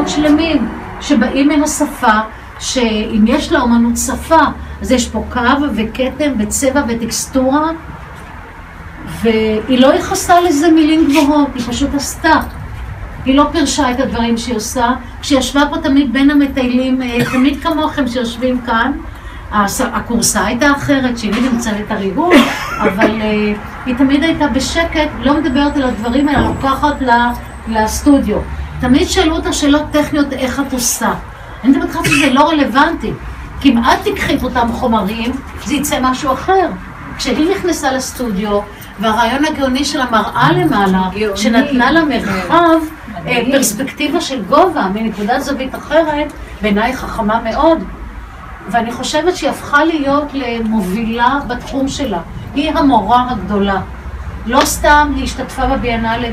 מקומות שלמים שבאים מהשפה, שאם יש לה אומנות שפה, אז יש פה קו וכתם וצבע וטקסטורה, והיא לא יחסה לזה מילים גבוהות, היא פשוט עשתה. היא לא פרשה את הדברים שהיא עושה. כשישבה פה תמיד בין המטיילים, תמיד כמוכם שיושבים כאן, הקורסה הייתה אחרת, שהיא נמצאת את הריגול, אבל היא תמיד הייתה בשקט, לא מדברת על הדברים האלה, לוקחת לסטודיו. תמיד שאלו אותה שאלות טכניות איך את עושה. אני מדברת לך שזה לא רלוונטי, כי אם את תקחי את אותם חומרים, זה יצא משהו אחר. כשהיא נכנסה לסטודיו, והרעיון הגאוני של המראה למעלה, שנתנה לה מרחב, פרספקטיבה של גובה, מנקודת זווית אחרת, בעיניי חכמה מאוד. ואני חושבת שהיא הפכה להיות למובילה בתחום שלה. היא המורה הגדולה. לא סתם היא השתתפה בביאנלה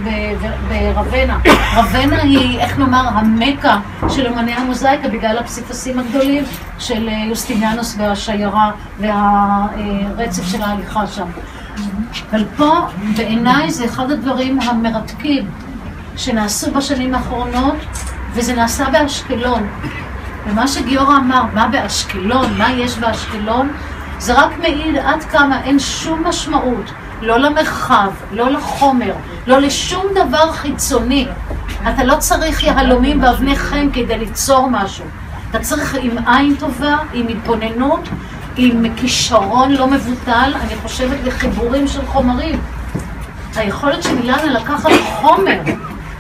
ברבנה. רבנה היא, איך נאמר, המקה של אומני המוזאיקה בגלל הפסיפסים הגדולים של יוסטיניאנוס והשיירה והרצף של ההליכה שם. אבל פה בעיניי זה אחד הדברים המרתקים שנעשו בשנים האחרונות, וזה נעשה באשקלון. ומה שגיורא אמר, מה באשקלון, מה יש באשקלון, זה רק מעיד עד כמה אין שום משמעות, לא למרחב, לא לחומר, לא לשום דבר חיצוני. אתה לא צריך יהלומים באבני חן כדי ליצור משהו. אתה צריך עם עין טובה, עם התבוננות, עם כישרון לא מבוטל, אני חושבת לחיבורים של חומרים. היכולת של אילנה לקחת חומר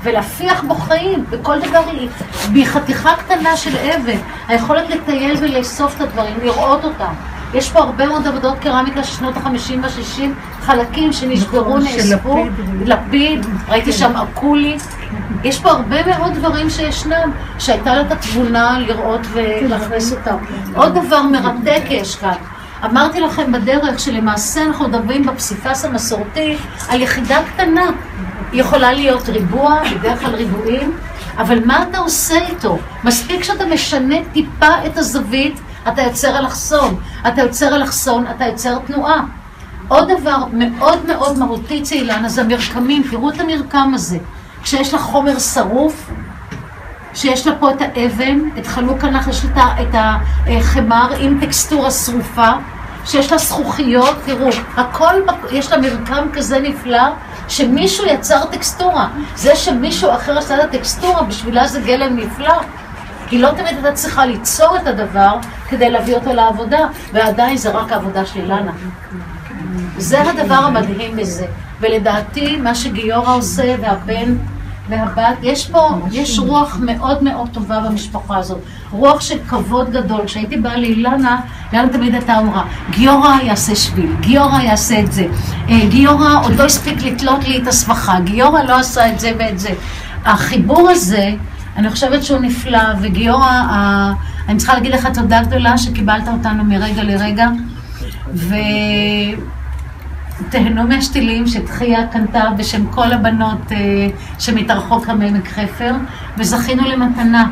ולהפיח בו חיים, בכל דבר היא, בחתיכה קטנה של אבן, היכולת לטייל ולאסוף את הדברים, לראות אותם. יש פה הרבה מאוד עבודות קרמיקה של שנות ה-50 וה-60, חלקים שנשברו, נאספו, לפיד, ראיתי שם אקולי. יש פה הרבה מאוד דברים שישנם, שהייתה לה את התבונה לראות ולהכניס אותם. עוד דבר מרתק יש כאן. אמרתי לכם בדרך שלמעשה אנחנו מדברים בפסיפס המסורתי על יחידה קטנה. היא יכולה להיות ריבוע, בדרך כלל ריבועים, אבל מה אתה עושה איתו? מספיק שאתה משנה טיפה את הזווית, אתה יוצר אלכסון. אתה יוצר אלכסון, אתה יוצר תנועה. עוד דבר מאוד מאוד מהותי אצל אילנה זה המרקמים. תראו את המרקם הזה. כשיש לה חומר שרוף, שיש לה פה את האבן, את חלוק הנח, יש לה את החמר עם טקסטורה שרופה, שיש לה זכוכיות, תראו, הכל, יש לה מרקם כזה נפלא, שמישהו יצר טקסטורה. זה שמישהו אחר עשה את הטקסטורה, בשבילה זה גלם נפלא. היא לא תמיד הייתה צריכה ליצור את הדבר כדי להביא אותו לעבודה, ועדיין זה רק העבודה של אילנה. זה הדבר המדהים בזה. ולדעתי, מה שגיורא עושה והבן והבת, יש רוח מאוד מאוד טובה במשפחה הזאת. רוח של כבוד גדול. כשהייתי באה לאילנה, אילנה תמיד הייתה אמרה, גיורא יעשה שביל, גיורא יעשה את זה. גיורא עוד לא הספיק לתלות לי את הסבכה, גיורא לא עשה את זה ואת זה. החיבור הזה, אני חושבת שהוא נפלא, וגיורא, אני צריכה להגיד לך תודה גדולה שקיבלת אותנו מרגע לרגע, תהנו מהשתילים שתחיה קנתה בשם כל הבנות שמתרחוק מעמק חפר, וזכינו למתנה,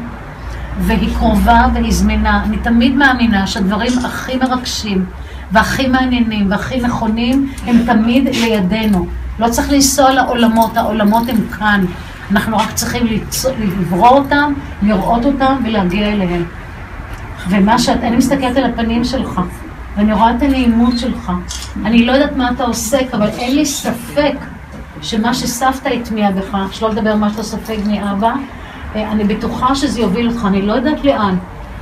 והיא קרובה והיא זמינה. אני תמיד מאמינה שהדברים הכי מרגשים והכי מעניינים והכי נכונים הם תמיד לידינו. לא צריך לנסוע לעולמות, העולמות הם כאן. אנחנו רק צריכים לברוא אותם, לראות אותם ולהגיע אליהם. אני מסתכלת על הפנים שלך, ואני רואה את הנעימות שלך. אני לא יודעת מה אתה עוסק, אבל אין לי ספק שמה שסבתא התמיעה בך, שלא לדבר מה שאתה סופג מאבא, אני בטוחה שזה יוביל אותך, אני לא יודעת לאן.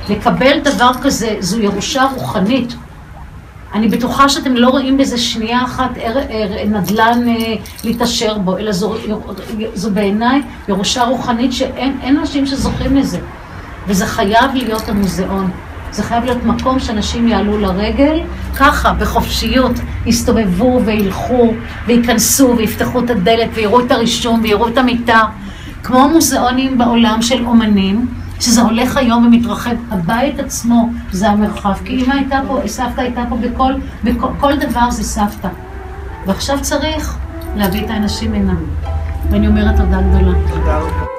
לקבל דבר כזה, זו ירושה רוחנית. אני בטוחה שאתם לא רואים בזה שנייה אחת נדל"ן להתאשר בו, אלא זו בעיניי ירושה רוחנית שאין אנשים שזוכים לזה. וזה חייב להיות המוזיאון. זה חייב להיות מקום שאנשים יעלו לרגל, ככה, בחופשיות, יסתובבו וילכו ויכנסו ויפתחו את הדלת ויראו את הרישום ויראו את המיטה. כמו מוזיאונים בעולם של אומנים, שזה הולך היום ומתרחב. הבית עצמו זה המרחב, כי אמא הייתה פה, סבתא הייתה פה בכל דבר זה סבתא. ועכשיו צריך להביא את האנשים הנה. ואני אומרת תודה גדולה. תודה רבה.